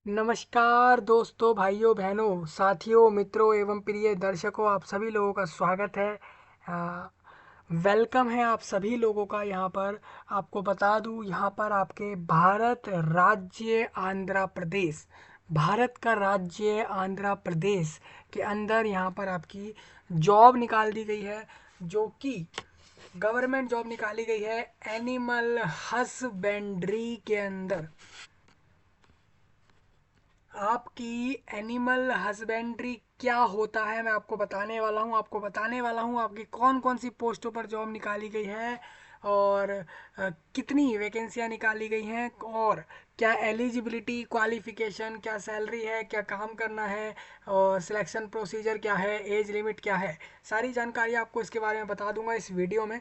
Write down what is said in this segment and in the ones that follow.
नमस्कार दोस्तों, भाइयों बहनों, साथियों, मित्रों एवं प्रिय दर्शकों, आप सभी लोगों का स्वागत है। वेलकम है आप सभी लोगों का यहाँ पर। आपको बता दूँ, यहाँ पर आपके भारत राज्य आंध्र प्रदेश, भारत का राज्य आंध्र प्रदेश के अंदर यहाँ पर आपकी जॉब निकाल दी गई है, जो कि गवर्नमेंट जॉब निकाली गई है एनिमल हस्बेंड्री के अंदर। आपकी एनिमल हस्बेंड्री क्या होता है मैं आपको बताने वाला हूँ। आपकी कौन कौन सी पोस्टों पर जॉब निकाली गई है और कितनी वैकेंसियाँ निकाली गई हैं, और क्या एलिजिबिलिटी, क्वालिफिकेशन, क्या सैलरी है, क्या काम करना है, और सिलेक्शन प्रोसीजर क्या है, एज लिमिट क्या है। सारी जानकारी आपको इसके बारे में बता दूंगा इस वीडियो में,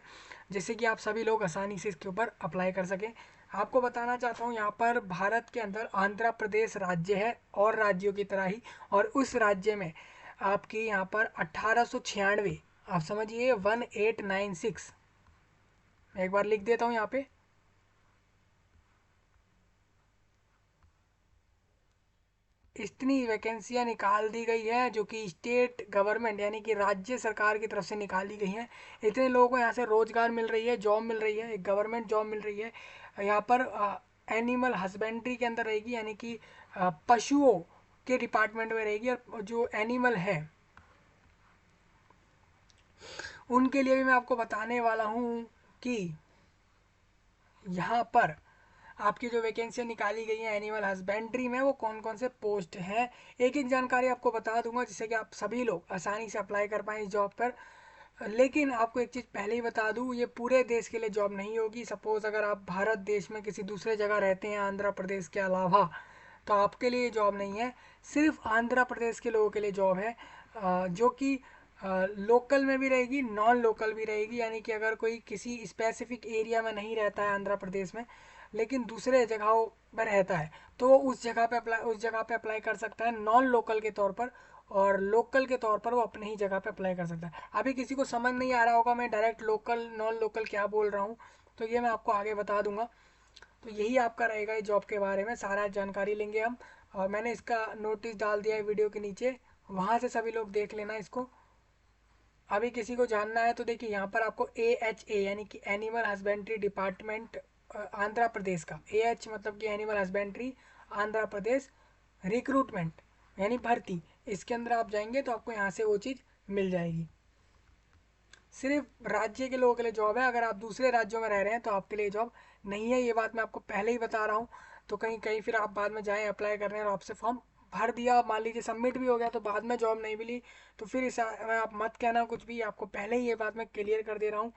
जिससे कि आप सभी लोग आसानी से इसके ऊपर अप्लाई कर सकें। आपको बताना चाहता हूँ, यहाँ पर भारत के अंदर आंध्र प्रदेश राज्य है और राज्यों की तरह ही, और उस राज्य में आपकी यहाँ पर 1896, आप समझिए 1896, मैं एक बार लिख देता हूँ यहाँ पे। इतनी वैकेंसियाँ निकाल दी गई है, जो कि स्टेट गवर्नमेंट यानी कि राज्य सरकार की तरफ से निकाली गई हैं। इतने लोगों को यहाँ से रोजगार मिल रही है, जॉब मिल रही है, एक गवर्नमेंट जॉब मिल रही है। यहाँ पर एनिमल हस्बेंड्री के अंदर रहेगी, यानी कि पशुओं के डिपार्टमेंट में रहेगी। और जो एनिमल है उनके लिए भी मैं आपको बताने वाला हूँ कि यहाँ पर आपकी जो वैकेंसी निकाली गई है एनिमल हस्बेंड्री में, वो कौन कौन से पोस्ट हैं, एक एक जानकारी आपको बता दूंगा, जिससे कि आप सभी लोग आसानी से अप्लाई कर पाएँ इस जॉब पर। लेकिन आपको एक चीज़ पहले ही बता दूं, ये पूरे देश के लिए जॉब नहीं होगी। सपोज़ अगर आप भारत देश में किसी दूसरे जगह रहते हैं आंध्र प्रदेश के अलावा, तो आपके लिए जॉब नहीं है, सिर्फ आंध्र प्रदेश के लोगों के लिए जॉब है। जो कि लोकल में भी रहेगी, नॉन लोकल भी रहेगी, यानी कि अगर कोई किसी स्पेसिफिक एरिया में नहीं रहता है आंध्र प्रदेश में, लेकिन दूसरे जगहों पर रहता है, तो वो उस जगह पे अप्लाई कर सकता है नॉन लोकल के तौर पर। और लोकल के तौर पर वो अपने ही जगह पे अप्लाई कर सकता है। अभी किसी को समझ नहीं आ रहा होगा मैं डायरेक्ट लोकल नॉन लोकल क्या बोल रहा हूँ, तो ये मैं आपको आगे बता दूंगा। तो यही आपका रहेगा इस जॉब के बारे में, सारा जानकारी लेंगे हम। और मैंने इसका नोटिस डाल दिया है वीडियो के नीचे, वहाँ से सभी लोग देख लेना इसको। अभी किसी को जानना है तो देखिए, यहाँ पर आपको AHA यानी कि animal husbandry department Andhra Pradesh का, AH मतलब कि animal husbandry Andhra Pradesh recruitment यानी भर्ती, इसके अंदर आप जाएंगे तो आपको यहाँ से वो चीज़ मिल जाएगी। सिर्फ राज्य के लोगों के लिए जॉब है, अगर आप दूसरे राज्यों में रह रहे हैं तो आपके लिए जॉब नहीं है। ये बात मैं आपको पहले ही बता रहा हूँ, तो कहीं कहीं फिर आप बाद में जाएँ अप्लाई करने और आपसे फॉर्म भर दिया, मान लीजिए सबमिट भी हो गया, तो बाद में जॉब नहीं मिली, तो फिर इस में आप मत कहना कुछ भी, आपको पहले ही ये बात मैं क्लियर कर दे रहा हूँ।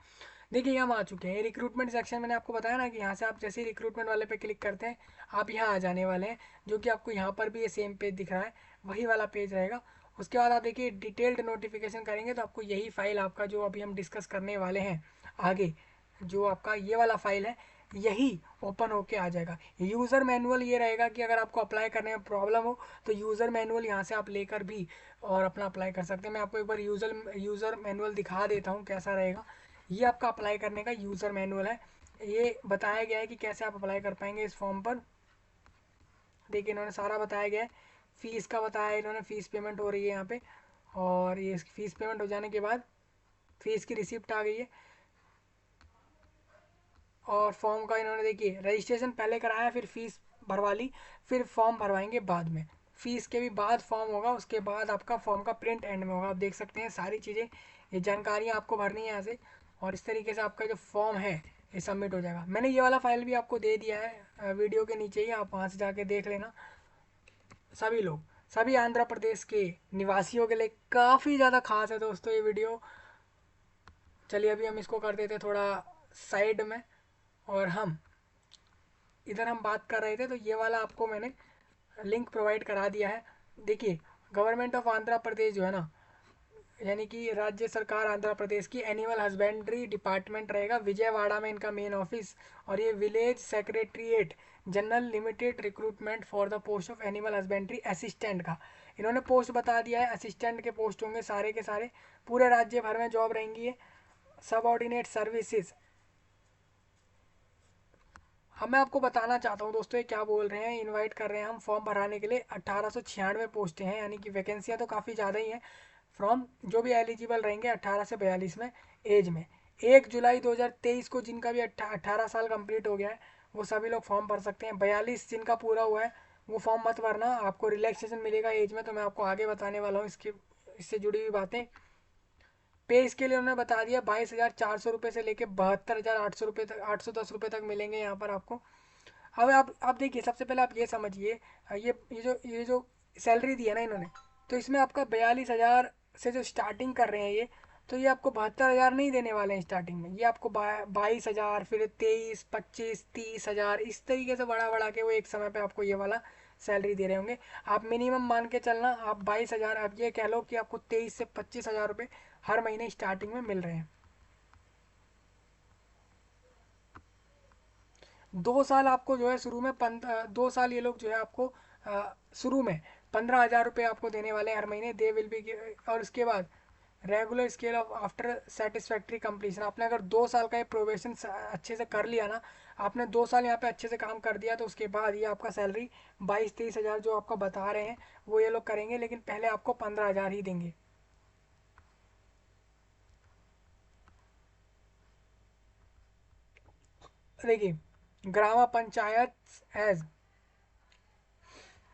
देखिए, हम आ चुके हैं रिक्रूटमेंट सेक्शन। मैंने आपको बताया ना कि यहाँ से आप जैसे ही रिक्रूटमेंट वाले पे क्लिक करते हैं, आप यहाँ आ जाने वाले हैं, जो कि आपको यहाँ पर भी ये सेम पेज दिख रहा है, वही वाला पेज रहेगा। उसके बाद आप देखिए डिटेल्ड नोटिफिकेशन करेंगे तो आपको यही फाइल, आपका जो अभी हम डिस्कस करने वाले हैं आगे, जो आपका ये वाला फाइल है, यही ओपन होके आ जाएगा। यूज़र मैनुअल ये रहेगा कि अगर आपको अप्लाई करने में प्रॉब्लम हो तो यूज़र मैनुअल यहाँ से आप लेकर भी और अपना अप्लाई कर सकते हैं। मैं आपको एक बार यूज़र मैनुअल दिखा देता हूँ कैसा रहेगा। ये आपका अप्लाई करने का यूज़र मैनुअल है। ये बताया गया है कि कैसे आप अप्लाई कर पाएंगे इस फॉर्म पर। देखिए, इन्होंने सारा बताया गया है। फ़ीस का बताया है इन्होंने, फ़ीस पेमेंट हो रही है यहाँ पे, और ये फ़ीस पेमेंट हो जाने के बाद फ़ीस की रिसिप्ट आ गई है। और फॉर्म का इन्होंने देखिए रजिस्ट्रेशन पहले कराया, फिर फ़ीस भरवा ली, फिर फॉर्म भरवाएंगे बाद में। फ़ीस के भी बाद फॉर्म होगा, उसके बाद आपका फॉर्म का प्रिंट एंड में होगा। आप देख सकते हैं सारी चीज़ें, ये जानकारियाँ आपको भरनी है यहाँ से, और इस तरीके से आपका जो फॉर्म है ये सबमिट हो जाएगा। मैंने ये वाला फाइल भी आपको दे दिया है वीडियो के नीचे ही, आप वहाँ से जाके देख लेना। सभी लोग, सभी आंध्र प्रदेश के निवासियों के लिए काफ़ी ज़्यादा खास है दोस्तों ये वीडियो। चलिए अभी हम इसको कर देते थोड़ा साइड में, और हम इधर हम बात कर रहे थे, तो ये वाला आपको मैंने लिंक प्रोवाइड करा दिया है। देखिए, गवर्नमेंट ऑफ आंध्र प्रदेश जो है ना, यानी कि राज्य सरकार आंध्र प्रदेश की, एनिमल हस्बेंड्री डिपार्टमेंट रहेगा विजयवाड़ा में इनका मेन ऑफिस। और ये village secretariat general limited recruitment for the post of animal husbandry assistant का इन्होंने पोस्ट बता दिया है। असिस्टेंट के पोस्ट होंगे सारे के सारे, पूरे राज्य भर में जॉब रहेंगी ये। सब ऑर्डिनेट सर्विसेज, अब मैं आपको बताना चाहता हूँ दोस्तों, ये क्या बोल रहे हैं, इनवाइट कर रहे हैं हम फॉर्म भराने के लिए। 1896 पोस्टें हैं, यानी कि वैकेंसियाँ तो काफ़ी ज़्यादा ही हैं। फ्रॉम जो भी एलिजिबल रहेंगे 18 से 42 में एज में, 1 जुलाई 2023 को जिनका भी 18 साल कंप्लीट हो गया है वो सभी लोग फॉर्म भर सकते हैं। 42 जिनका पूरा हुआ है वो फॉर्म मत भरना, आपको रिलैक्सेशन मिलेगा एज में, तो मैं आपको आगे बताने वाला हूँ इसके इससे जुड़ी हुई बातें। पे इसके लिए उन्होंने बता दिया 22,400 रुपये से लेके 72,800 रुपये तक, 810 रुपये तक मिलेंगे यहाँ पर आपको। अब आप देखिए, सबसे पहले आप ये समझिए, ये जो सैलरी दी है ना इन्होंने, तो इसमें आपका 42,000 से जो स्टार्टिंग कर रहे हैं ये, तो ये आपको 72,000 नहीं देने वाले हैं स्टार्टिंग में, ये आपको 22,000, फिर 23, 25, 30,000, इस तरीके से बढ़ा बढ़ा के वो एक समय पे आपको ये वाला सैलरी दे रहे होंगे। आप मिनिमम मान के चलना, आप 22,000, आप ये कह लो कि आपको 23 से 25,000 रुपये हर महीने स्टार्टिंग में मिल रहे हैं। 2 साल आपको जो है शुरू में 2 साल ये लोग जो है आपको शुरू में 15,000 रुपये आपको देने वाले हैं हर महीने, दे विल बी। और उसके बाद regular scale of after satisfactory completion, आपने अगर 2 साल का ये प्रोबेशन अच्छे से कर लिया ना, आपने 2 साल यहाँ पे अच्छे से काम कर दिया, तो उसके बाद ये आपका सैलरी 22-23 हज़ार जो आपको बता रहे हैं वो ये लोग करेंगे, लेकिन पहले आपको 15,000 ही देंगे। देखिए, ग्राम पंचायत एज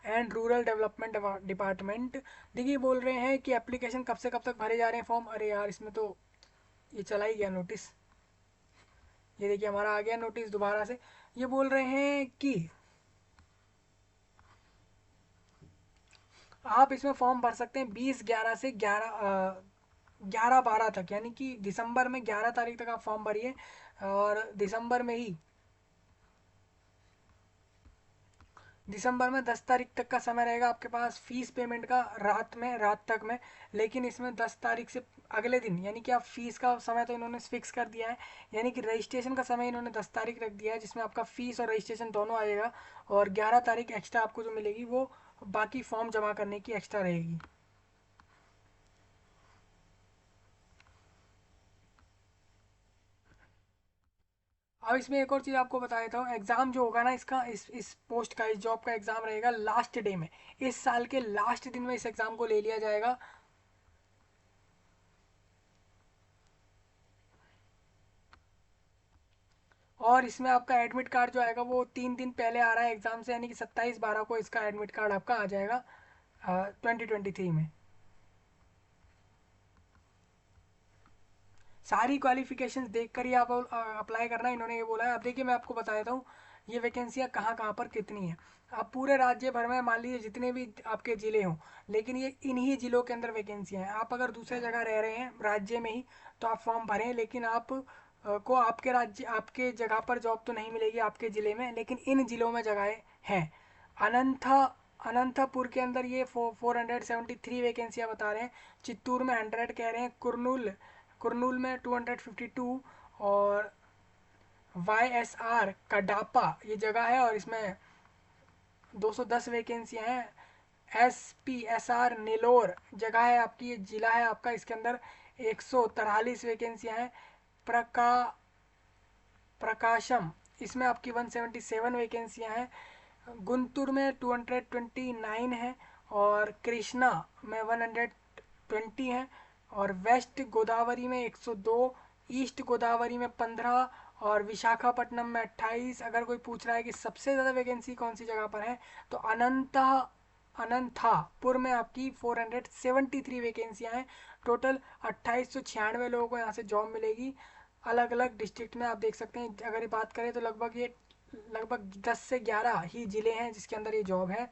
एंड रूरल डेवलपमेंट डिपार्टमेंट, देखिए बोल रहे हैं कि एप्लीकेशन कब से कब तक भरे जा रहे हैं फॉर्म। अरे यार, इसमें तो ये चला ही गया नोटिस। ये देखिए हमारा आ गया नोटिस दोबारा से। ये बोल रहे हैं कि आप इसमें फॉर्म भर सकते हैं 20/11 से 11/12 तक, यानी कि दिसंबर में 11 तारीख तक आप फॉर्म भरिए, और दिसंबर में 10 तारीख तक का समय रहेगा आपके पास फीस पेमेंट का, रात तक में। लेकिन इसमें 10 तारीख से अगले दिन, यानी कि आप फीस का समय तो इन्होंने फिक्स कर दिया है, यानी कि रजिस्ट्रेशन का समय इन्होंने 10 तारीख रख दिया है, जिसमें आपका फीस और रजिस्ट्रेशन दोनों आएगा। और 11 तारीख एक्स्ट्रा आपको जो मिलेगी वो बाकी फॉर्म जमा करने की एक्स्ट्रा रहेगी। अब इसमें एक और चीज़ आपको बता देता हूँ, एग्ज़ाम जो होगा ना इसका, इस पोस्ट का, इस जॉब का एग्ज़ाम रहेगा लास्ट डे में। इस साल के लास्ट दिन में इस एग्ज़ाम को ले लिया जाएगा। और इसमें आपका एडमिट कार्ड जो आएगा वो 3 दिन पहले आ रहा है एग्ज़ाम से, यानी कि 27/12 को इसका एडमिट कार्ड आपका आ जाएगा 2023 में। सारी क्वालिफिकेशंस देख कर ही आप अप्लाई करना, इन्होंने ये बोला है। अब देखिए मैं आपको बता देता हूँ ये वैकेंसियाँ कहाँ कहाँ पर कितनी हैं। आप पूरे राज्य भर में मान लीजिए जितने भी आपके ज़िले हों, लेकिन ये इन्हीं ज़िलों के अंदर वैकेंसियाँ हैं। आप अगर दूसरे जगह रह रहे हैं राज्य में ही तो आप फॉर्म भरें, लेकिन आप को आपके जगह पर जॉब तो नहीं मिलेगी आपके ज़िले में, लेकिन इन ज़िलों में जगहें हैं। अनंथा अनंतपुर के अंदर ये 473 वैकेंसियाँ बता रहे हैं। चित्तूर में 100 कह रहे हैं। कुरनूल में 252, और YSR कडापा ये जगह है और इसमें 210 वैकेंसियाँ हैं। SPSR नेलोर जगह है आपकी, ये जिला है आपका, इसके अंदर 143 वैकेंसियाँ हैं। प्रका प्रकाशम इसमें आपकी 177 वैकेंसियाँ हैं। गुंटूर में 229 है, और कृष्णा में 120 है, और वेस्ट गोदावरी में 102, ईस्ट गोदावरी में 15, और विशाखापट्टनम में 28। अगर कोई पूछ रहा है कि सबसे ज़्यादा वैकेंसी कौन सी जगह पर है, तो अनंतपुर में आपकी 473 वैकेंसियाँ हैं। टोटल 2896 लोगों को यहाँ से जॉब मिलेगी। अलग अलग डिस्ट्रिक्ट में आप देख सकते हैं, अगर ये बात करें तो लगभग 10 से 11 ही ज़िले हैं जिसके अंदर ये जॉब है।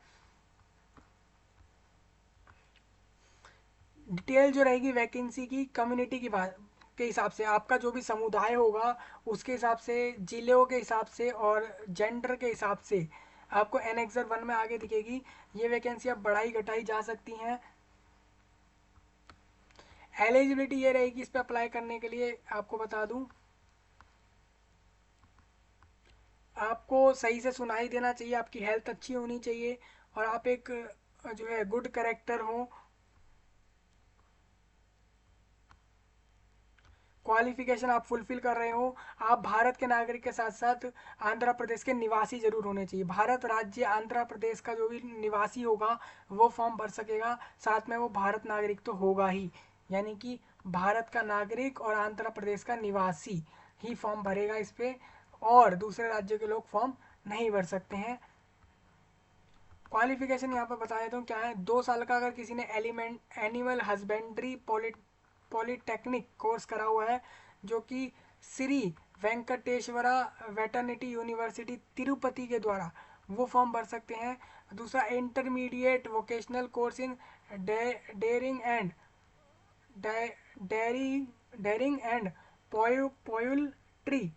डिटेल जो रहेगी वैकेंसी की, कम्युनिटी की बात के हिसाब से, आपका जो भी समुदाय होगा उसके हिसाब से, जिलों के हिसाब से, और जेंडर के हिसाब से आपको एनेक्सर 1 में आगे दिखेगी। ये वैकेंसी अब बढ़ाई घटाई जा सकती हैं। एलिजिबिलिटी ये रहेगी इस पर अप्लाई करने के लिए, आपको बता दूं, आपको सही से सुनाई देना चाहिए, आपकी हेल्थ अच्छी होनी चाहिए, और आप एक जो है गुड करेक्टर हो। क्वालिफिकेशन आप फुलफिल कर रहे हो, आप भारत के नागरिक के साथ साथ आंध्र प्रदेश के निवासी जरूर होने चाहिए। भारत राज्य आंध्र प्रदेश का जो भी निवासी होगा वो फॉर्म भर सकेगा, साथ में वो भारत नागरिक तो होगा ही, यानी कि भारत का नागरिक और आंध्र प्रदेश का निवासी ही फॉर्म भरेगा इस पे, और दूसरे राज्यों के लोग फॉर्म नहीं भर सकते हैं। क्वालिफिकेशन यहाँ पर बता देता हूँ क्या है। 2 साल का अगर किसी ने एनिमल हस्बेंड्री पॉलिटेक्निक कोर्स करा हुआ है, जो कि श्री वेंकटेश्वरा वेटर्निटी यूनिवर्सिटी तिरुपति के द्वारा, वो फॉर्म भर सकते हैं। दूसरा, intermediate vocational course in dairying and dairying and poultry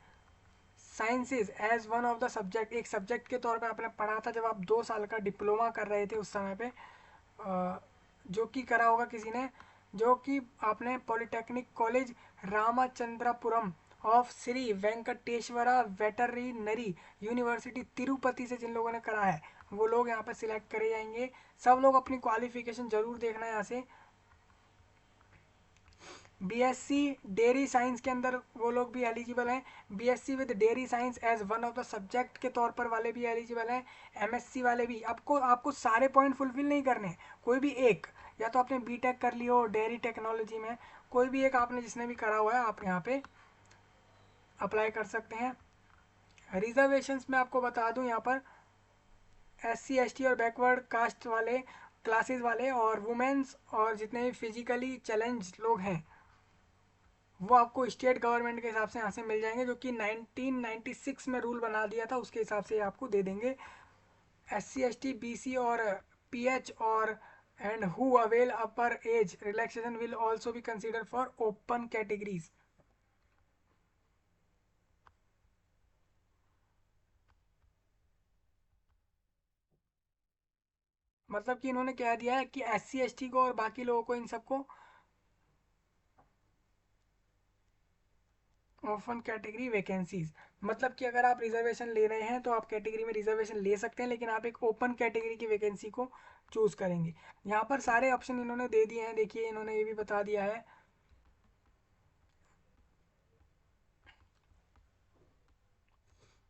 sciences as one of the subject, एक सब्जेक्ट के तौर पे आपने पढ़ा था जब आप 2 साल का डिप्लोमा कर रहे थे उस समय पे, जो कि करा होगा किसी ने, जो कि आपने polytechnic college Ramachandrapuram of Shri Venkateswara Veterinary University Tirupati से जिन लोगों ने करा है वो लोग यहाँ पर सिलेक्ट करे जाएंगे। सब लोग अपनी क्वालिफिकेशन जरूर देखना है यहाँ से। बीएससी डेयरी साइंस के अंदर वो लोग भी एलिजिबल हैं, BSc with dairy science as one of the subject के तौर पर वाले भी एलिजिबल हैं, एमएससी वाले भी। आपको आपको सारे पॉइंट फुलफिल नहीं करने हैं, कोई भी एक, या तो आपने बीटेक कर लिया हो डेयरी टेक्नोलॉजी में, कोई भी एक आपने जिसने भी करा हुआ है आप यहाँ पे अप्लाई कर सकते हैं। रिजर्वेशंस में आपको बता दूं यहाँ पर एससी एसटी और बैकवर्ड कास्ट वाले क्लासेस वाले और वुमेन्स और जितने भी फिजिकली चैलेंज लोग हैं वो आपको स्टेट गवर्नमेंट के हिसाब से यहाँ से मिल जाएंगे, जो कि 1996 में रूल बना दिया था, उसके हिसाब से आपको दे देंगे। S C S T B C और पी एच और and who avail upper age relaxation will also be consider for open categories. मतलब कि इन्होंने कह दिया है कि एस सी एस टी को और बाकी लोगों को, इन सबको ओपन कैटेगरी वैकेंसीज, मतलब कि अगर आप रिजर्वेशन ले रहे हैं तो आप कैटेगरी में रिजर्वेशन ले सकते हैं, लेकिन आप एक ओपन कैटेगरी की वैकेंसी को चूज करेंगे। यहाँ पर सारे ऑप्शन इन्होंने दे दिए हैं, देखिए इन्होंने ये भी बता दिया है।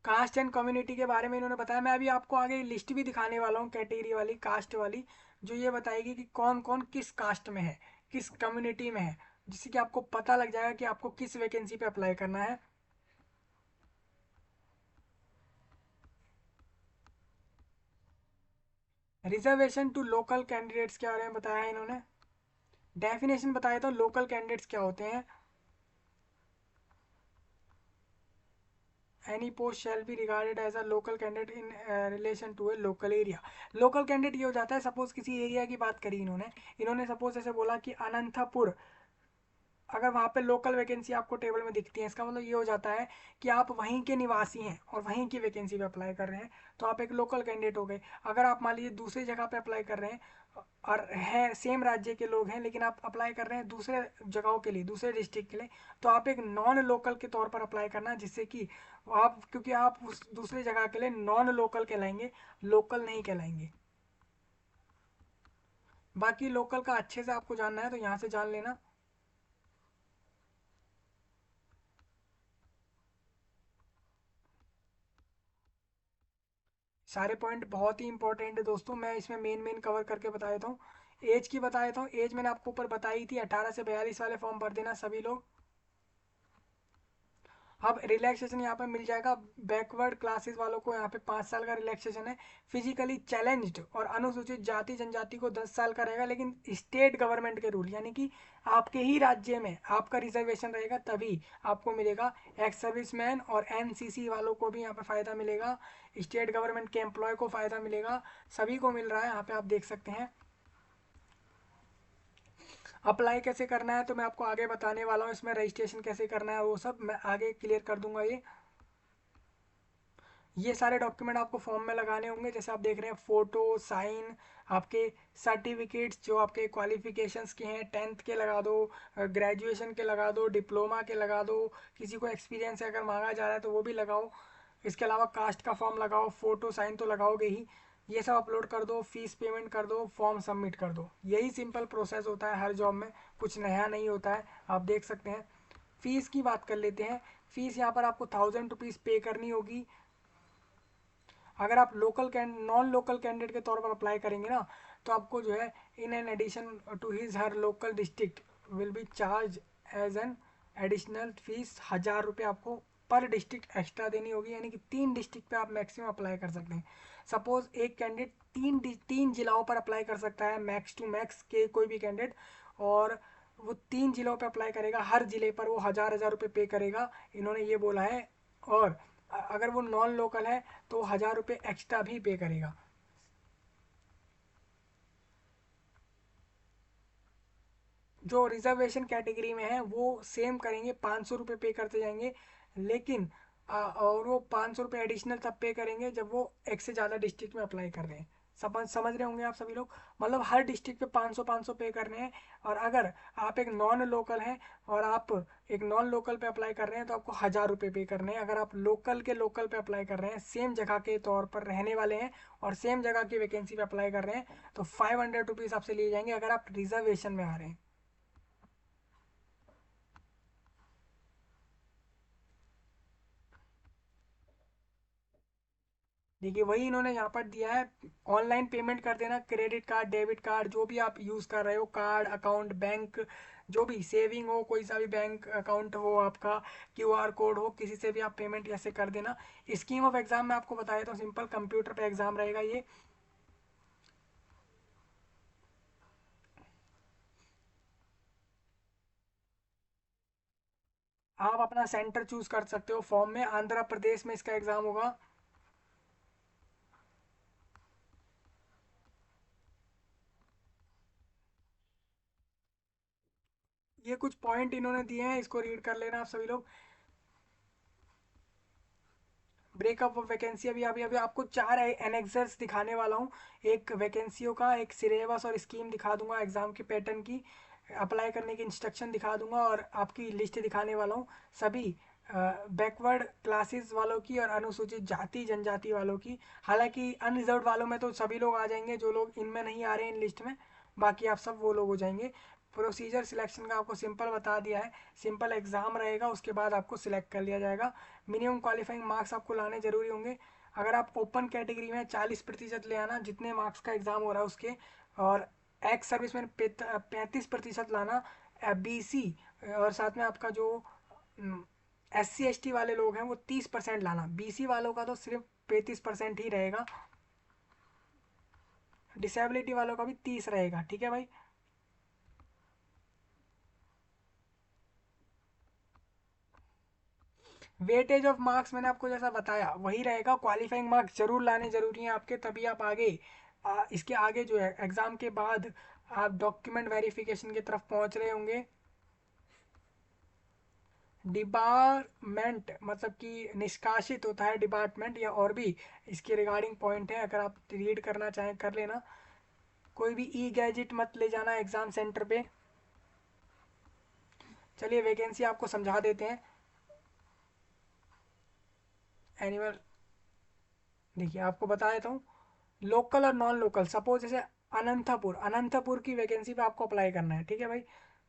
कास्ट एंड कम्युनिटी के बारे में इन्होंने बताया, मैं अभी आपको आगे लिस्ट भी दिखाने वाला हूँ कैटेगरी वाली, कास्ट वाली, जो ये बताएगी कि कौन कौन किस कास्ट में है, किस कम्युनिटी में है, जिससे कि आपको पता लग जाएगा कि आपको किस वैकेंसी पे अप्लाई करना है। रिजर्वेशन टू लोकल कैंडिडेट्स के बारे में बताया है इन्होंने। डेफिनेशन बताया तो लोकल कैंडिडेट्स क्या होते हैं। Any post shall be regarded as a local candidate in relation to a local area. Local candidate ये हो जाता है, सपोज किसी एरिया की बात करी इन्होंने, इन्होंने सपोज ऐसे बोला कि अनंतपुर, अगर वहाँ पे लोकल वैकेंसी आपको टेबल में दिखती है, इसका मतलब ये हो जाता है कि आप वहीं के निवासी हैं और वहीं की वैकेंसी पे अप्लाई कर रहे हैं, तो आप एक लोकल कैंडिडेट हो गए। अगर आप मान लीजिए दूसरी जगह पे अप्लाई कर रहे हैं और है सेम राज्य के लोग हैं, लेकिन आप अप्लाई कर रहे हैं दूसरे जगहों के लिए, दूसरे डिस्ट्रिक्ट के लिए, तो आप एक नॉन लोकल के तौर पर अप्लाई करना, जिससे कि आप, क्योंकि आप उस दूसरी जगह के लिए नॉन लोकल कहलाएंगे, लोकल नहीं कहलाएंगे। बाकी लोकल का अच्छे से आपको जानना है तो यहाँ से जान लेना। सारे पॉइंट बहुत ही इंपॉर्टेंट है दोस्तों, मैं इसमें मेन मेन कवर करके बता देता हूँ। एज की बता देता हूँ, एज मैंने आपको ऊपर बताई थी, 18 से 42 वाले फॉर्म भर देना सभी लोग। अब रिलैक्सेशन यहाँ पे मिल जाएगा, बैकवर्ड क्लासेस वालों को यहाँ पे 5 साल का रिलैक्सेशन है। फिजिकली चैलेंज्ड और अनुसूचित जाति जनजाति को 10 साल का रहेगा, लेकिन स्टेट गवर्नमेंट के रूल, यानी कि आपके ही राज्य में आपका रिजर्वेशन रहेगा तभी आपको मिलेगा। एक्स सर्विसमैन और एनसीसी वालों को भी यहाँ पे फ़ायदा मिलेगा, स्टेट गवर्नमेंट के एम्प्लॉय को फ़ायदा मिलेगा, सभी को मिल रहा है, यहाँ पे आप देख सकते हैं। अप्लाई कैसे करना है तो मैं आपको आगे बताने वाला हूँ, इसमें रजिस्ट्रेशन कैसे करना है वो सब मैं आगे क्लियर कर दूंगा। ये सारे डॉक्यूमेंट आपको फॉर्म में लगाने होंगे, जैसे आप देख रहे हैं फोटो, साइन, आपके सर्टिफिकेट्स जो आपके क्वालिफिकेशंस के हैं, 10th के लगा दो, ग्रेजुएशन के लगा दो, डिप्लोमा के लगा दो, किसी को एक्सपीरियंस अगर मांगा जा रहा है तो वो भी लगाओ। इसके अलावा कास्ट का फॉर्म लगाओ, फोटो साइन तो लगाओगे ही, ये सब अपलोड कर दो, फीस पेमेंट कर दो, फॉर्म सबमिट कर दो। यही सिंपल प्रोसेस होता है हर जॉब में, कुछ नया नहीं होता है, आप देख सकते हैं। फीस की बात कर लेते हैं। फीस यहाँ पर आपको 1000 रुपीज़ पे करनी होगी। अगर आप लोकल नॉन लोकल कैंडिडेट के तौर पर अप्लाई करेंगे ना, तो आपको जो है in an addition to his her local district will be charge as an additional fee 1000 रुपये आपको पर डिस्ट्रिक्ट एक्स्ट्रा देनी होगी, यानी कि 3 डिस्ट्रिक्ट पे आप मैक्सिमम अप्लाई कर सकते हैं। सपोज एक कैंडिडेट तीन जिलों पर अप्लाई कर सकता है, मैक्स टू मैक्स के कोई भी कैंडिडेट, और वो 3 जिलों पे अप्लाई करेगा, हर जिले पर वो 1000 रुपये पे करेगा, इन्होंने ये बोला है। और अगर वो नॉन लोकल है तो 1000 रुपये एक्स्ट्रा भी पे करेगा। जो रिजर्वेशन कैटेगरी में है वो सेम करेंगे, 500 रुपये पे करते जाएंगे, लेकिन और वो 500 रुपये एडिशनल तब पे करेंगे जब वो एक से ज़्यादा डिस्ट्रिक्ट में अप्लाई कर रहे हैं। समझ रहे होंगे आप सभी लोग, मतलब हर डिस्ट्रिक्ट पे 500 पे करने हैं। और अगर आप एक नॉन लोकल हैं और आप एक नॉन लोकल पे अप्लाई कर रहे हैं तो आपको 1000 रुपये पे करने हैं। अगर आप लोकल के लोकल पे अप्लाई कर रहे हैं, सेम जगह के तौर पर रहने वाले हैं और सेम जगह की वैकेंसी पे अप्लाई कर रहे हैं, तो 500 रुपीज़ आपसे लिए जाएंगे अगर आप रिजर्वेशन में आ रहे हैं। देखिए वही इन्होंने यहाँ पर दिया है, ऑनलाइन पेमेंट कर देना, क्रेडिट कार्ड डेबिट कार्ड जो भी आप यूज़ कर रहे हो, कार्ड अकाउंट बैंक, जो भी सेविंग हो, कोई सा भी बैंक अकाउंट हो आपका, क्यूआर कोड हो, किसी से भी आप पेमेंट ऐसे कर देना। स्कीम ऑफ एग्जाम में आपको बताया तो सिंपल कंप्यूटर पे एग्जाम रहेगा ये। आप अपना सेंटर चूज कर सकते हो फॉर्म में, आंध्र प्रदेश में इसका एग्जाम होगा। ये कुछ पॉइंट इन्होंने दिए हैं, इसको रीड कर लेना आप सभी लोग। ब्रेकअप ऑफ वैकेंसी, अभी अभी अभी आपको 4 एनेक्सर्स दिखाने वाला हूँ, एक वैकेंसियों का, एक सिलेबस और स्कीम दिखा दूंगा, एग्जाम के पैटर्न की, अप्लाई करने की इंस्ट्रक्शन दिखा दूंगा और आपकी लिस्ट दिखाने वाला हूँ सभी बैकवर्ड क्लासेस वालों की और अनुसूचित जाति जनजाति वालों की। हालांकि अनरिजर्व वालों में तो सभी लोग आ जाएंगे, जो लोग इनमें नहीं आ रहे हैं इन लिस्ट में, बाकी आप सब वो लोग हो जाएंगे। प्रोसीजर सिलेक्शन का आपको सिंपल बता दिया है, सिंपल एग्ज़ाम रहेगा, उसके बाद आपको सिलेक्ट कर लिया जाएगा। मिनिमम क्वालिफाइंग मार्क्स आपको लाने जरूरी होंगे। अगर आप ओपन कैटेगरी में 40% ले आना, जितने मार्क्स का एग्ज़ाम हो रहा है उसके, और एक्स सर्विस में 35% लाना, बीसी और साथ में आपका जो SC ST वाले लोग हैं वो 30% लाना, बीसी वालों का तो सिर्फ 35% ही रहेगा, डिसेबिलिटी वालों का भी 30 रहेगा, ठीक है भाई। वेटेज ऑफ मार्क्स मैंने आपको जैसा बताया वही रहेगा, क्वालिफाइंग मार्क्स जरूर लाने जरूरी हैं आपके, तभी आप आगे इसके आगे जो है एग्ज़ाम के बाद आप डॉक्यूमेंट वेरिफिकेशन की तरफ पहुंच रहे होंगे। डिपार्टमेंट मतलब कि निष्कासित होता है डिपार्टमेंट, या और भी इसके रिगार्डिंग पॉइंट है, अगर आप रीड करना चाहें कर लेना। कोई भी ई गैजेट मत ले जाना एग्ज़ाम सेंटर पे। चलिए वैकेंसी आपको समझा देते हैं। एनिमल, देखिए आपको बता देता हूँ, लोकल और नॉन लोकल, सपोज जैसे अनंतपुर की वैकेंसी पे आपको अप्लाई करना है, ठीक है भाई।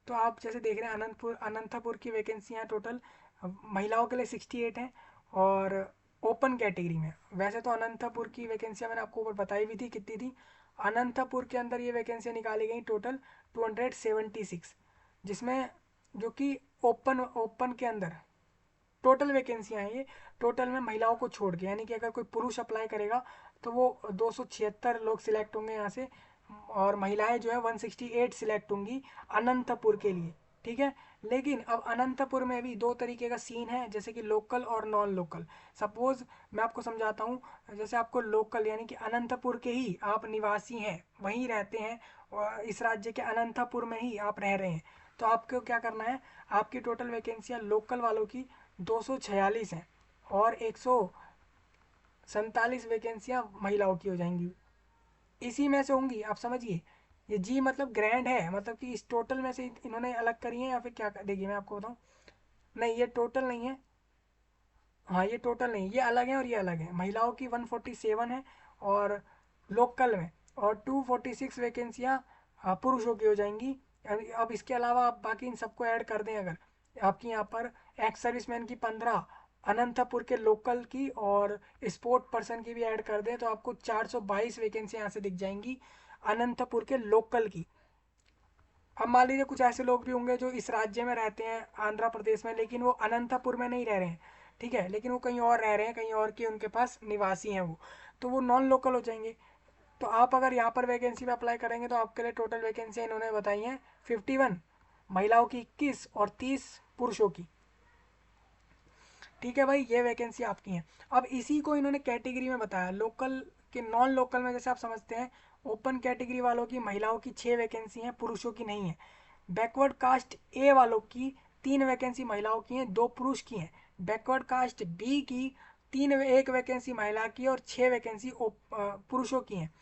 तो आप जैसे देख रहे हैं अनंतपुर की वैकेंसी हैं टोटल, महिलाओं के लिए 68 हैं। और ओपन कैटेगरी में, वैसे तो अनंतपुर की वैकेंसियाँ मैंने आपको ऊपर बताई भी थी कितनी थी। अनंतपुर के अंदर ये वैकेंसियाँ निकाली गई टोटल 276, जिसमें जो कि ओपन ओपन के अंदर टोटल वैकेंसियाँ हैं ये, टोटल में महिलाओं को छोड़ के, यानी कि अगर कोई पुरुष अप्लाई करेगा तो वो 276 लोग सिलेक्ट होंगे यहाँ से, और महिलाएं जो है 168 सिलेक्ट होंगी अनंतपुर के लिए, ठीक है। लेकिन अब अनंतपुर में भी दो तरीके का सीन है, जैसे कि लोकल और नॉन लोकल। सपोज मैं आपको समझाता हूँ, जैसे आपको लोकल यानी कि अनंतपुर के ही आप निवासी हैं, वहीं रहते हैं, और इस राज्य के अनंतपुर में ही आप रह रहे हैं, तो आपको क्या करना है, आपकी टोटल वैकेंसियाँ लोकल वालों की 246 हैं, और 147 वैकेंसियां महिलाओं की हो जाएंगी, इसी में से होंगी, आप समझिए। ये जी मतलब ग्रैंड है, मतलब कि इस टोटल में से इन्होंने अलग करी है, या फिर क्या, देखिए मैं आपको बताऊँ, नहीं ये टोटल नहीं है, हाँ ये टोटल नहीं, ये अलग है और ये अलग है। महिलाओं की 147 है और लोकल में, और 246 वैकेंसियाँ पुरुषों की हो जाएंगी। अब इसके अलावा आप बाकी इन सबको ऐड कर दें अगर, आपकी यहाँ पर एक्स सर्विसमैन की 15, अनंतपुर के लोकल की और स्पोर्ट पर्सन की भी ऐड कर दें तो आपको 422 वैकेंसी यहाँ से दिख जाएंगी अनंतपुर के लोकल की। अब मान लीजिए कुछ ऐसे लोग भी होंगे जो इस राज्य में रहते हैं आंध्र प्रदेश में, लेकिन वो अनंतपुर में नहीं रह रहे हैं, ठीक है, लेकिन वो कहीं और रह रहे हैं, कहीं और के उनके पास निवासी हैं वो, तो वो नॉन लोकल हो जाएंगे। तो आप अगर यहाँ पर वैकेंसी में अप्लाई करेंगे तो आपके लिए टोटल वैकेंसी इन्होंने बताई हैं 51, महिलाओं की 21 और 30 पुरुषों की। ठीक है भाई, ये वैकेंसी आपकी है। अब इसी को इन्होंने कैटेगरी में बताया, लोकल के नॉन लोकल में जैसे आप समझते हैं ओपन कैटेगरी वालों की महिलाओं की 6 वैकेंसी हैं, पुरुषों की नहीं है। बैकवर्ड कास्ट ए वालों की 3 वैकेंसी महिलाओं की हैं, 2 पुरुष की हैं। बैकवर्ड कास्ट बी की 1 वैकेंसी महिला की और 6 वैकेंसी पुरुषों की हैं।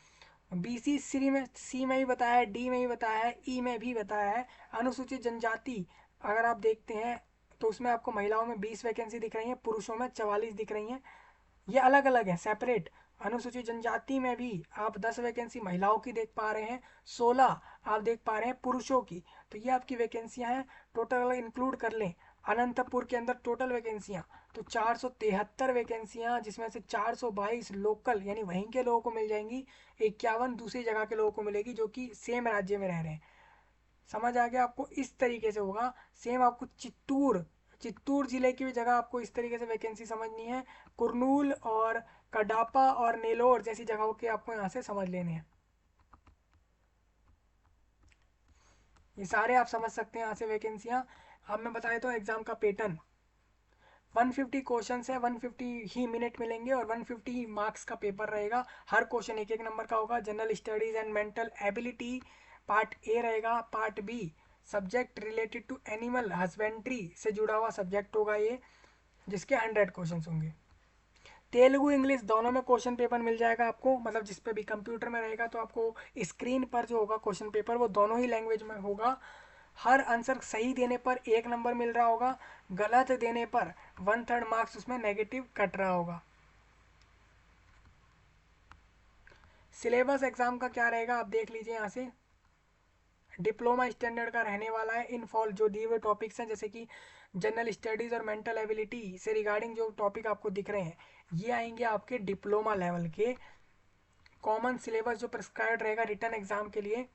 बीसी सी में भी बताया है, डी में भी बताया है, ई में भी बताया है। अनुसूचित जनजाति अगर आप देखते हैं तो उसमें आपको महिलाओं में 20 वैकेंसी दिख रही हैं, पुरुषों में 44 दिख रही हैं। ये अलग अलग है, सेपरेट। अनुसूचित जनजाति में भी आप 10 वैकेंसी महिलाओं की देख पा रहे हैं, 16 आप देख पा रहे हैं पुरुषों की। तो ये आपकी वैकेंसियां हैं, टोटल इंक्लूड कर लें अनंतपुर के अंदर टोटल वैकेंसियां तो 473 वैकेंसियां, जिसमें से 422 लोकल यानी वहीं के लोगों को मिल जाएंगी, 51 दूसरी जगह के लोगों को मिलेगी जो कि सेम राज्य में रह रहे हैं। समझ आ गया आपको, इस तरीके से होगा। सेम आपको चित्तूर चित्तूर जिले की भी जगह आपको इस तरीके से वैकेंसी समझनी है। कुरनूल और कडापा और नेलोर जैसी जगहों के आपको यहाँ से समझ लेने हैं। ये सारे आप समझ सकते हैं यहाँ से वैकेंसियाँ। अब मैं बता देता हूँ एग्जाम का पैटर्न। 150 क्वेश्चन है, 150 ही मिनट मिलेंगे और 150 मार्क्स का पेपर रहेगा। हर क्वेश्चन 1 नंबर का होगा। General studies and mental ability part A रहेगा। Part B subject related to animal husbandry से जुड़ा हुआ सब्जेक्ट होगा ये, जिसके 100 क्वेश्चन होंगे। तेलुगु इंग्लिश दोनों में क्वेश्चन पेपर मिल जाएगा आपको, मतलब जिस पे भी कंप्यूटर में रहेगा तो आपको स्क्रीन पर जो होगा क्वेश्चन पेपर वो दोनों ही लैंग्वेज में होगा। हर आंसर सही देने पर 1 नंबर मिल रहा होगा, गलत देने पर 1/3 मार्क्स उसमें नेगेटिव कट रहा होगा। सिलेबस एग्जाम का क्या रहेगा आप देख लीजिए यहाँ से। डिप्लोमा स्टैंडर्ड का रहने वाला है। इन फॉल जो दिए हुए टॉपिक्स हैं जैसे कि जनरल स्टडीज़ और मेंटल एबिलिटी से रिगार्डिंग जो टॉपिक आपको दिख रहे हैं ये आएंगे आपके डिप्लोमा लेवल के। कॉमन सिलेबस जो प्रिस्क्राइब्ड रहेगा रिटर्न एग्जाम के लिए,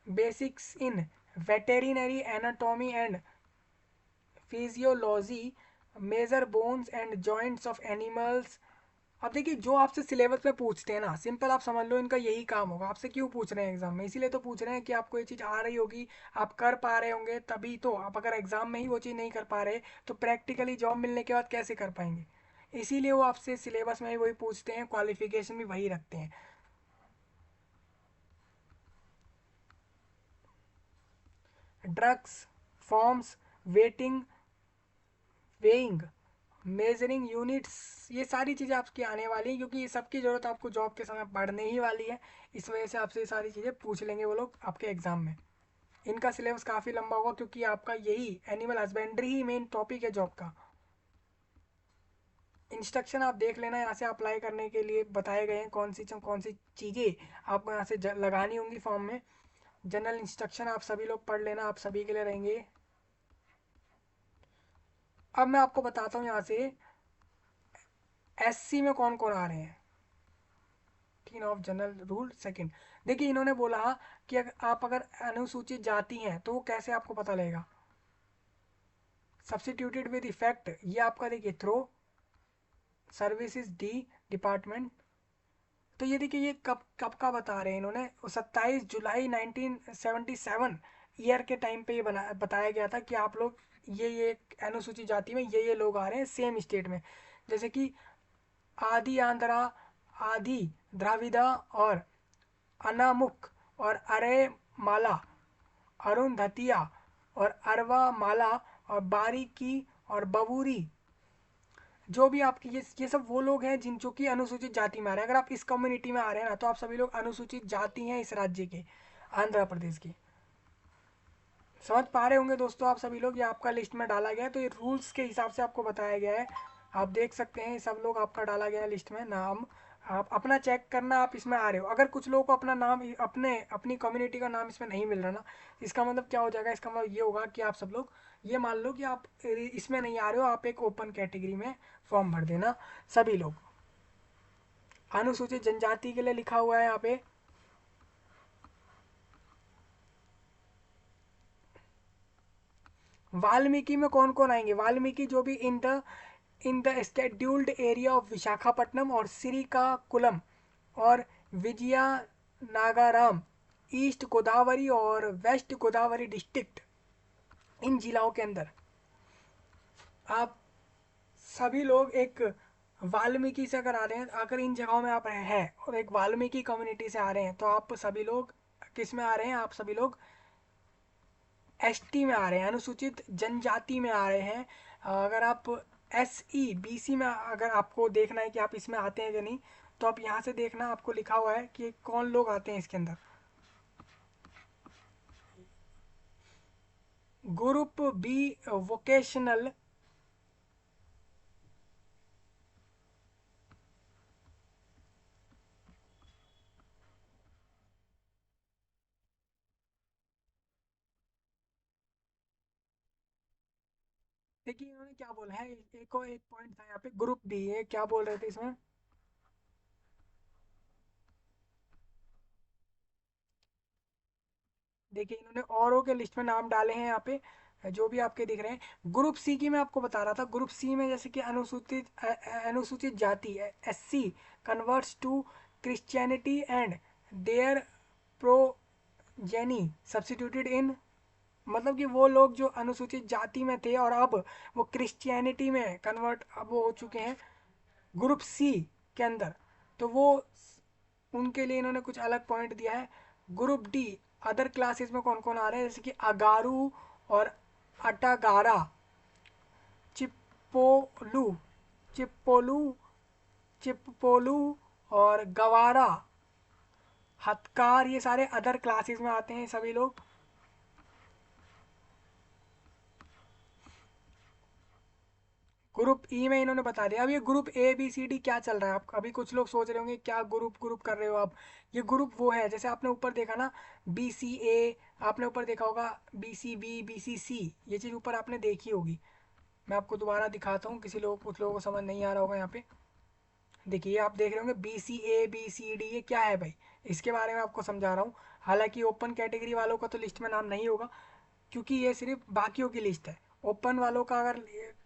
basics in veterinary anatomy and physiology, major bones and joints of animals. अब देखिए जो आपसे सिलेबस में पूछते हैं ना, सिंपल आप समझ लो इनका यही काम होगा। आपसे क्यों पूछ रहे हैं एग्जाम में, इसीलिए तो पूछ रहे हैं कि आपको ये चीज़ आ रही होगी, आप कर पा रहे होंगे तभी तो। आप अगर एग्जाम में ही वो चीज़ नहीं कर पा रहे तो प्रैक्टिकली जॉब मिलने के बाद कैसे कर पाएंगे। इसीलिए वो आपसे सिलेबस में ही वही पूछते हैं, क्वालिफिकेशन भी वही रखते हैं। Drugs, forms, waiting, weighing, measuring units, ये सारी चीज़ें आपकी आने वाली हैं क्योंकि ये सब की ज़रूरत आपको जॉब के समय पढ़ने ही वाली है। इस वजह से आपसे ये सारी चीज़ें पूछ लेंगे वो लोग आपके एग्ज़ाम में। इनका सिलेबस काफ़ी लंबा होगा क्योंकि आपका यही एनिमल हस्बेंड्री ही मेन टॉपिक है जॉब का। इंस्ट्रक्शन आप देख लेना, यहाँ से अप्लाई करने के लिए बताए गए हैं कौन सी चीज़ें आपको यहाँ से लगानी होंगी फॉर्म में। जनरल इंस्ट्रक्शन आप सभी लोग पढ़ लेना, आप सभी के लिए रहेंगे। अब मैं आपको बताता हूँ यहाँ से एससी में कौन कौन आ रहे हैं। ऑफ जनरल रूल सेकंड, देखिए इन्होंने बोला कि आप अगर अनुसूचित जाति हैं तो वो कैसे आपको पता लगेगा। सब्सिट्यूटेड विद इफेक्ट ये आपका देखिए थ्रो सर्विसेज डी डिपार्टमेंट। तो ये देखिए ये कब कब का बता रहे हैं इन्होंने, 27 जुलाई 1977 ईयर के टाइम पे ये बताया गया था कि आप लोग ये अनुसूचित जाति में ये लोग आ रहे हैं सेम स्टेट में। जैसे कि आदि आंध्रा, आदि द्राविदा और अनामुक और अरे माला, अरुंधतिया और अरवा माला और बारीकी और बबूरी, जो भी आपकी ये सब वो लोग हैं जिन जो कि अनुसूचित जाति में आ रहे हैं। अगर आप इस कम्युनिटी में आ रहे हैं ना तो आप सभी लोग अनुसूचित जाति हैं इस राज्य के, आंध्र प्रदेश के। समझ पा रहे होंगे दोस्तों आप सभी लोग, ये आपका लिस्ट में डाला गया है तो ये रूल्स के हिसाब से आपको बताया गया है। आप देख सकते हैं सब लोग आपका डाला गया है लिस्ट में नाम। आप अपना चेक करना, आप इसमें आ रहे हो। अगर कुछ लोगों को अपना नाम अपनी कम्युनिटी का नाम इसमें नहीं मिल रहा ना, इसका मतलब क्या हो जाएगा, इसका मतलब ये होगा कि आप सब लोग ये मान लो कि आप इसमें नहीं आ रहे हो, आप एक ओपन कैटेगरी में फॉर्म भर देना सभी लोग। अनुसूचित जनजाति के लिए लिखा हुआ है यहाँ पे। वाल्मीकि में कौन कौन आएंगे, वाल्मीकि जो भी in the scheduled area of Visakhapatnam और श्रीकाकुलम और विजया नागाराम, ईस्ट गोदावरी और वेस्ट गोदावरी डिस्ट्रिक्ट, इन जिलाओं के अंदर आप सभी लोग एक वाल्मीकि से अगर आ रहे हैं, अगर इन जगहों में आप हैं और एक वाल्मीकि कम्युनिटी से आ रहे हैं, तो आप सभी लोग किस में आ रहे हैं, आप सभी लोग एसटी में आ रहे हैं, अनुसूचित जनजाति में आ रहे हैं। अगर आप एसई बीसी में अगर आपको देखना है कि आप इसमें आते हैं कि नहीं, तो आप यहाँ से देखना, आपको लिखा हुआ है कि कौन लोग आते हैं इसके अंदर। ग्रुप बी वोकेशनल, देखिए इन्होंने क्या बोला है, एक और एक पॉइंट था यहाँ पे, ग्रुप बी, ये क्या बोल रहे थे इसमें, देखिए इन्होंने औरों के लिस्ट में नाम डाले हैं यहाँ पे, जो भी आपके दिख रहे हैं। ग्रुप सी की मैं आपको बता रहा था, ग्रुप सी में जैसे कि अनुसूचित जाति SC converts to Christianity and their progeny substituted in, मतलब कि वो लोग जो अनुसूचित जाति में थे और अब वो क्रिश्चियनिटी में कन्वर्ट अब वो हो चुके हैं ग्रुप सी के अंदर, तो वो उनके लिए इन्होंने कुछ अलग पॉइंट दिया है। ग्रुप डी अदर क्लासेस में कौन कौन आ रहे हैं, जैसे कि अगारू और अटागारा, चिप्पोलू चिप्पोलू चिप्पोलू और गवारा, हथकार, ये सारे अदर क्लासेस में आते हैं सभी लोग। ग्रुप ई में इन्होंने बता दिया। अब ये group A B C D क्या चल रहा है, आप अभी कुछ लोग सोच रहे होंगे क्या ग्रुप ग्रुप कर रहे हो आप, ये ग्रुप वो है जैसे आपने ऊपर देखा ना, बी सी ए, आपने ऊपर देखा होगा B C B B C C, ये चीज़ ऊपर आपने देखी होगी। मैं आपको दोबारा दिखाता हूँ, कुछ लोगों को समझ नहीं आ रहा होगा यहाँ पे। देखिए आप देख रहे होंगे B C A B C D, ये क्या है भाई, इसके बारे में आपको समझा रहा हूँ। हालांकि ओपन कैटेगरी वालों का तो लिस्ट में नाम नहीं होगा, क्योंकि ये सिर्फ बाकियों की लिस्ट है। ओपन वालों का अगर,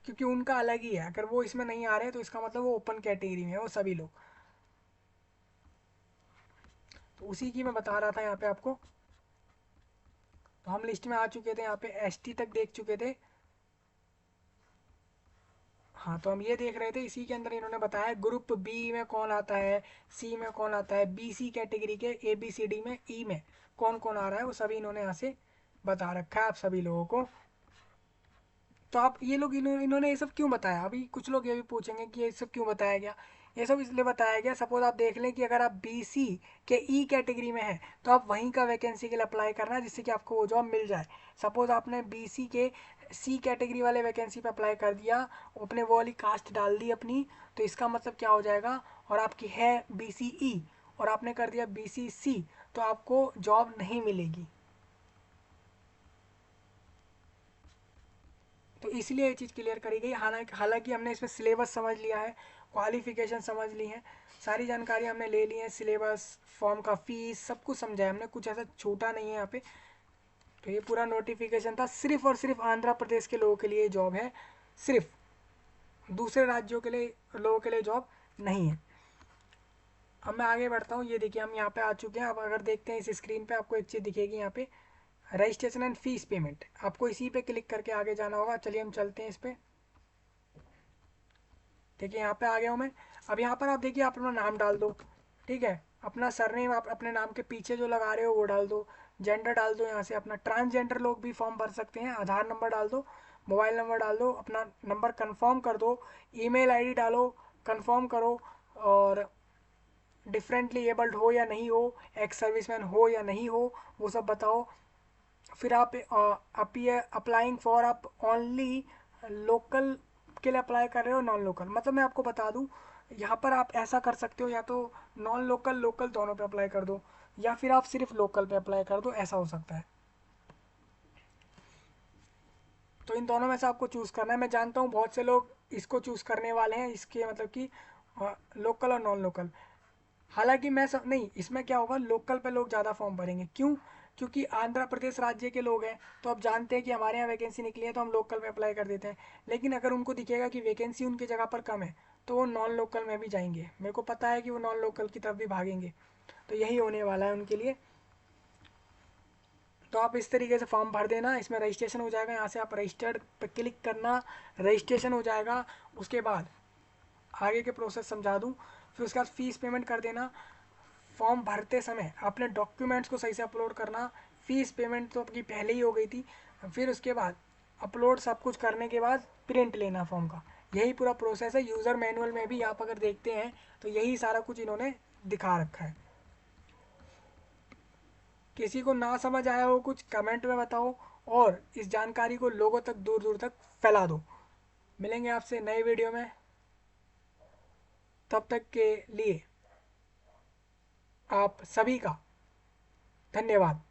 क्योंकि उनका अलग ही है, अगर वो इसमें नहीं आ रहे हैं तो इसका मतलब वो ओपन कैटेगरी में है वो सभी लोग। तो उसी की मैं बता रहा था यहाँ पे आपको। तो हम लिस्ट में आ चुके थे, यहाँ पे एसटी तक देख चुके थे। हाँ, तो हम ये देख रहे थे, इसी के अंदर इन्होंने बताया ग्रुप बी में कौन आता है, सी में कौन आता है, बी सी कैटेगरी के ए बी सी डी में, ई में कौन कौन आ रहा है, वो सभी इन्होंने यहाँ से बता रखा है आप सभी लोगों को। तो आप ये लोग इन्होंने ये सब क्यों बताया, अभी कुछ लोग ये भी पूछेंगे कि ये सब क्यों बताया गया। ये सब इसलिए बताया गया, सपोज आप देख लें कि अगर आप बीसी के ई कैटेगरी में हैं, तो आप वहीं का वैकेंसी के लिए अप्लाई करना जिससे कि आपको वो जॉब मिल जाए। सपोज आपने बीसी के सी कैटेगरी वाले वैकेंसी पे अप्लाई कर दिया, अपने वो वाली कास्ट डाल दी अपनी, तो इसका मतलब क्या हो जाएगा, और आपकी है बी सी ई और आपने कर दिया बी सी सी, तो आपको जॉब नहीं मिलेगी। तो इसलिए ये चीज़ क्लियर करी गई। हालांकि हालांकि हमने इसमें सिलेबस समझ लिया है, क्वालिफिकेशन समझ ली है, सारी जानकारी हमने ले ली है, सिलेबस, फॉर्म का फीस, सब कुछ समझा है हमने, कुछ ऐसा छूटा नहीं है यहाँ पे। तो ये पूरा नोटिफिकेशन था, सिर्फ और सिर्फ आंध्र प्रदेश के लोगों के लिए जॉब है, सिर्फ दूसरे राज्यों के लिए लोगों के लिए जॉब नहीं है। अब मैं आगे बढ़ता हूँ, ये देखिए हम यहाँ पे आ चुके हैं। अब अगर देखते हैं इस स्क्रीन पे आपको एक चीज़ दिखेगी यहाँ पे, रजिस्ट्रेशन एंड फीस पेमेंट, आपको इसी पे क्लिक करके आगे जाना होगा। चलिए हम चलते हैं इस पे। देखिए यहाँ पे आ गया हूँ मैं। अब यहाँ पर आप देखिए, आप अपना नाम डाल दो, ठीक है, अपना सरनेम आप अपने नाम के पीछे जो लगा रहे हो वो डाल दो, जेंडर डाल दो, यहाँ से अपना ट्रांसजेंडर लोग भी फॉर्म भर सकते हैं, आधार नंबर डाल दो, मोबाइल नंबर डाल दो, अपना नंबर कंफर्म कर दो, ईमेल आईडी डालो, कंफर्म करो, और डिफरेंटली एबल्ड हो या नहीं हो, एक्स सर्विसमैन हो या नहीं हो, वो सब बताओ। फिर आप अप्लाइंग फॉर, आप ओनली लोकल के लिए अप्लाई कर रहे हो, नॉन लोकल, मतलब मैं आपको बता दूं, यहाँ पर आप ऐसा कर सकते हो, या तो नॉन लोकल लोकल दोनों पे अप्लाई कर दो, या फिर आप सिर्फ लोकल पे अप्लाई कर दो, ऐसा हो सकता है। तो इन दोनों में से आपको चूज़ करना है। मैं जानता हूँ बहुत से लोग इसको चूज़ करने वाले हैं, इसके मतलब कि लोकल और नॉन लोकल। हालांकि मैं सब नहीं, इसमें क्या होगा, लोकल पे लोग ज़्यादा फॉर्म भरेंगे। क्यों? क्योंकि आंध्र प्रदेश राज्य के लोग हैं, तो अब जानते हैं कि हमारे यहाँ वैकेंसी निकली है, तो हम लोकल में अप्लाई कर देते हैं। लेकिन अगर उनको दिखेगा कि वैकेंसी उनकी जगह पर कम है, तो वो नॉन लोकल में भी जाएंगे। मेरे को पता है कि वो नॉन लोकल की तरफ भी भागेंगे। तो यही होने वाला है उनके लिए। तो आप इस तरीके से फॉर्म भर देना, इसमें रजिस्ट्रेशन हो जाएगा, यहाँ से आप रजिस्टर्ड पर क्लिक करना, रजिस्ट्रेशन हो जाएगा। उसके बाद आगे के प्रोसेस समझा दूँ। फिर उसके बाद फ़ीस पेमेंट कर देना। फॉर्म भरते समय अपने डॉक्यूमेंट्स को सही से अपलोड करना। फ़ीस पेमेंट तो आपकी पहले ही हो गई थी। फिर उसके बाद अपलोड सब कुछ करने के बाद प्रिंट लेना फॉर्म का। यही पूरा प्रोसेस है। यूज़र मैनुअल में भी आप अगर देखते हैं तो यही सारा कुछ इन्होंने दिखा रखा है। किसी को ना समझ आया हो कुछ, कमेंट में बताओ, और इस जानकारी को लोगों तक, दूर दूर तक फैला दो। मिलेंगे आपसे नए वीडियो में, तब तक के लिए आप सभी का धन्यवाद।